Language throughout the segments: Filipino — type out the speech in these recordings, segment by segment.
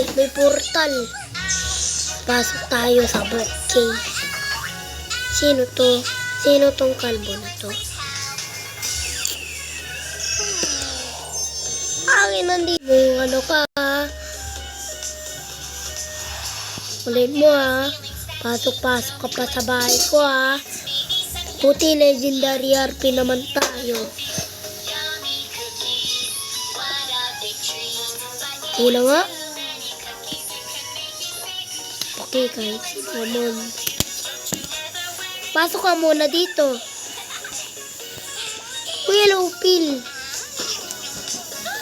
guys, may portal. Pasok tayo sa book cave. Sino to? Sino tong kalbo na to? Angin nandito. Ano ka? Ulit mo ha. Pasok-pasok ka pa sa bahay ko ha. Puti legendary RP naman tayo. Sino nga? Okay guys, come on. Pasok ka muna dito. Hello, Phil.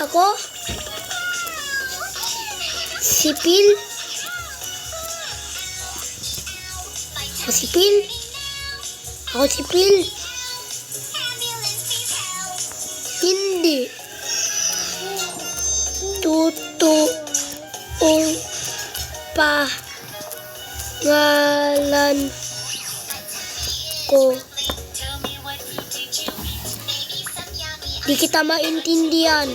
Ako? Si Phil? Ako si Phil? Ako si Phil? Hindi. Totoong pangalan ko. Di kita maintindihan.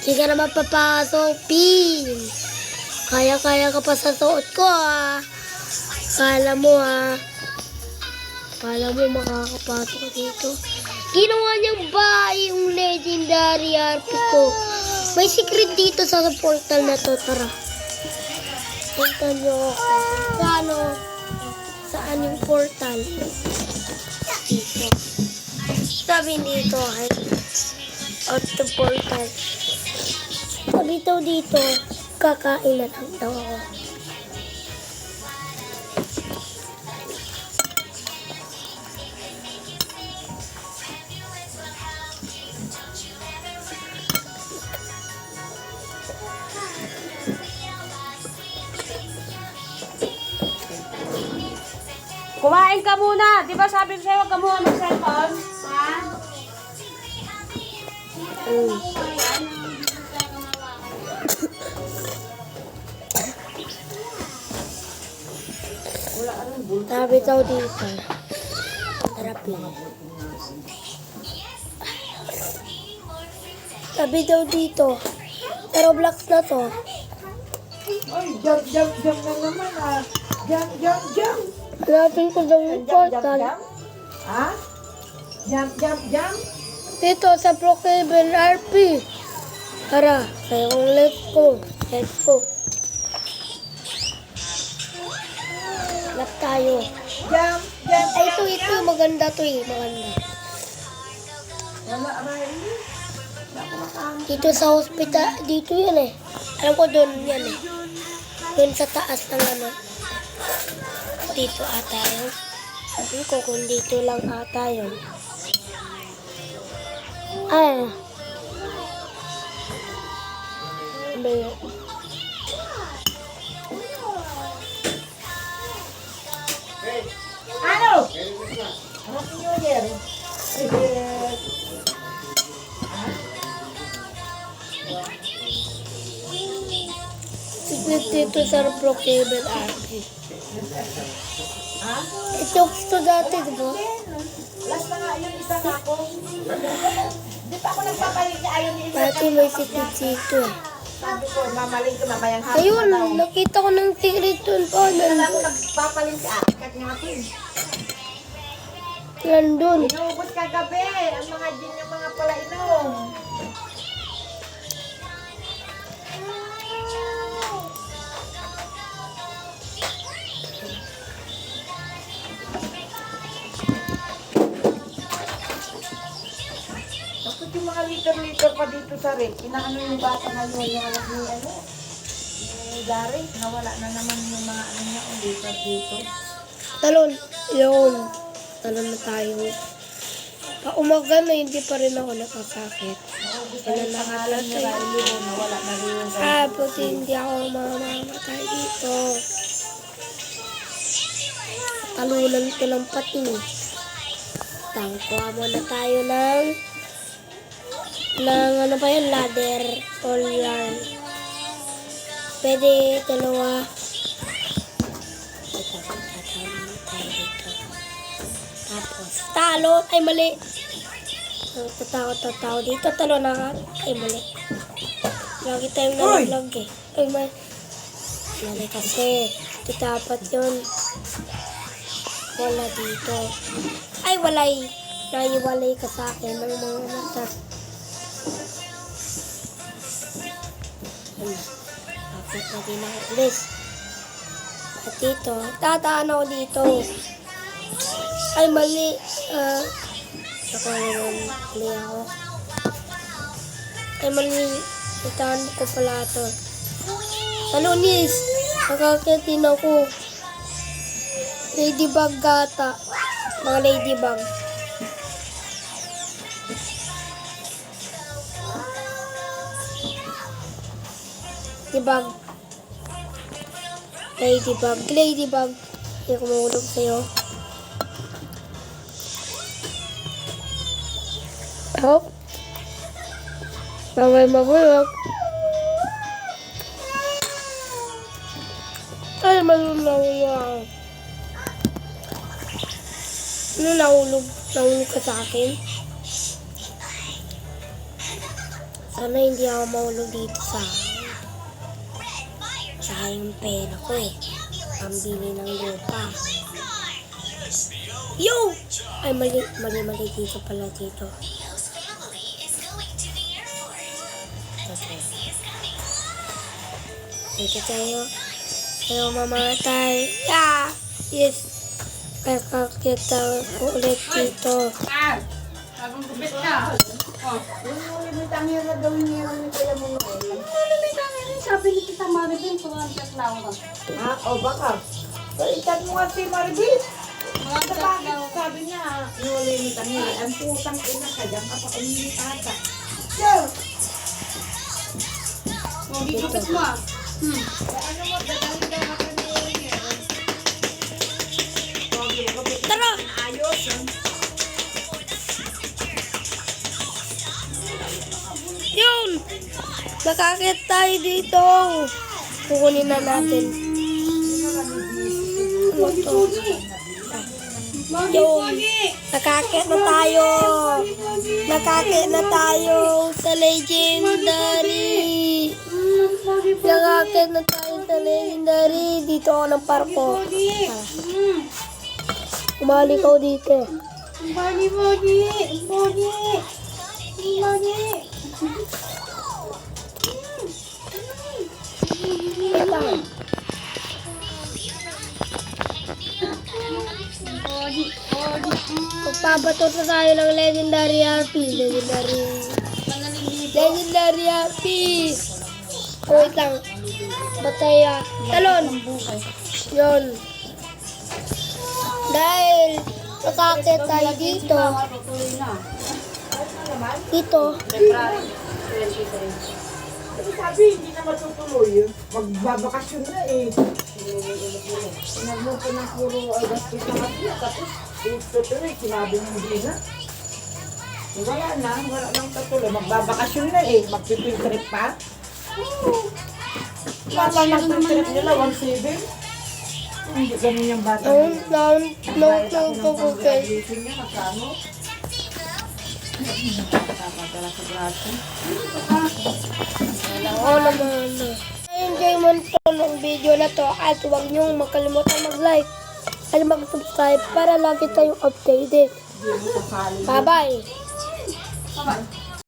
Hindi ka na mapapasok, Pin. Kaya-kaya ka pa sa suot ko, ha. Kala mo, ha. Kala mo makakapasok ka dito. Ginawa niyang bahay yung legendary RP ko. May secret dito sa portal na to. Tara. Punta niyo ako. Saan yung portal? Dito. Sabi dito, out the portal. Sabi dito, kakain na lang daw ako. Kumain ka muna. Di ba sabi ko sa'yo, huwag ka muna mag-cellphone? Ha? Sabi daw dito. Harap lang. Sabi daw dito. Pero blocks na to. Ay, jump na naman ah. Jump. Hanapin ko daw yung portal. Ha? Jump. Dito sa Brookhaven RP. Tara, kayong let's go. Lap tayo. Jump. Ay, ito. Maganda to eh. Maganda. Wala, Ray. Dito sa hospital, dito yan eh. Alam ko doon yan eh. Doon sa taas ng ano. Dito ata yun. Sabi ko kung dito lang ata yun. Ay. Ano yun? Ano? Happy New Year. Secret dito sa Brookhaven RP. Ha? Ito gusto dati, di ba? Last na nga yung isa na ako. Di pa ako nagpapalit niya. Ayaw niya Dati may secret dito eh. Sabi ko, mamaling ko mamayang hapon. Ayun, nakita ko ng secret doon pa. Kala ko nagpapalit ka. Kat nga ako eh. Nandun. Inuubos kagabi. Ang mga gin yung mga palainom. Bakit yung mga liter-liter pa dito sa rep? Inaano yung bata ngayon, yung anak ni ano? Ni Gary, nawala na naman yung mga ano niya, liter dito. Talon. Yun. Talon na tayo. Pa umaga na, hindi pa rin ako nakasakit. Pangalan ni Riley, nawala na rin yung Puti hindi ako mamamatay dito. Talunan ko ng pati. lang, kuha muna tayo ng ano ba yun, ladder or yarn. Pwede dalawa. Ito, tatawin tayo dito. Tapos, talo, ay mali. Tatawa dito, talo na, ay mali. Lagi tayong nalaglag eh. Ay mali kasi, dapat yun. Wala dito. Ay, walay. Naiwalay ka sa akin ng mga mata. Bakit na din ako ulis? At dito, tataan ako dito. Ay, mali. Saka naman, mali ako. Ay, mali. Tataan ko pala ito. Talunis! Nakakitin ako. Ladybug gata. Mga ladybug. Ladybug. Ladybug. Ladybug. Hindi ako mahulog sa'yo. Oh. Bawal mahulog. Ay, malulawang. Ano nahulog? Nahulog ka sa akin? Sana hindi ako mahulog dito sa akin. Sayang pera ko eh. Pambili ng lupa. Yo! Ay, mali dito pala dito. Dito tayo. Ayaw mamatay. Yeah! Yes! Kakakita ko ulit dito. Bagong gubit ka. Yung limitang yun na gawin niya yung kaya mo noon. Sabi ni Tita Maribel, tuwan ka na ako. O baka. Balitan mo nga si Maribel. Mga Sa bakit sabi niya, yung limitang yun. Ang putang ina ka dyan kapag umimitata. Yeah! Hindi gubit mo ah. Ano mo, dadalhin daw ako niya. Tara! Ayos. Yun! Nakakit tayo dito. Kukunin na natin. Ano to? Yun! Nakakit na tayo. Nakakit na tayo sa legendary. Nakakit na tayo sa legendary. Dito ako ng parko. Umali ka dito. Magpapato na tayo ng legendary RP. Legendary RP. Wait lang. Bataya. Talon. Yun. Dahil nakakit tayo dito. Dito. Sabi, hindi na matutuloy. Magbabakasyon na eh. Sinagmo ko ng puro gastos na kasi. Tapos, tutuloy, sinabi mo hindi na. Wala nang tutuloy. Magbabakasyon na eh. Magpipil trip pa. Wala nang trip nila, 1.7. Hindi ganun yung bata. No, Graduation niya, magkano? Napadala sa braso. Oo naman. Enjoy mo itong video na to at huwag niyong makalimutan mag-like at mag-subscribe para lagi tayong updated. Bye-bye! Bye-bye.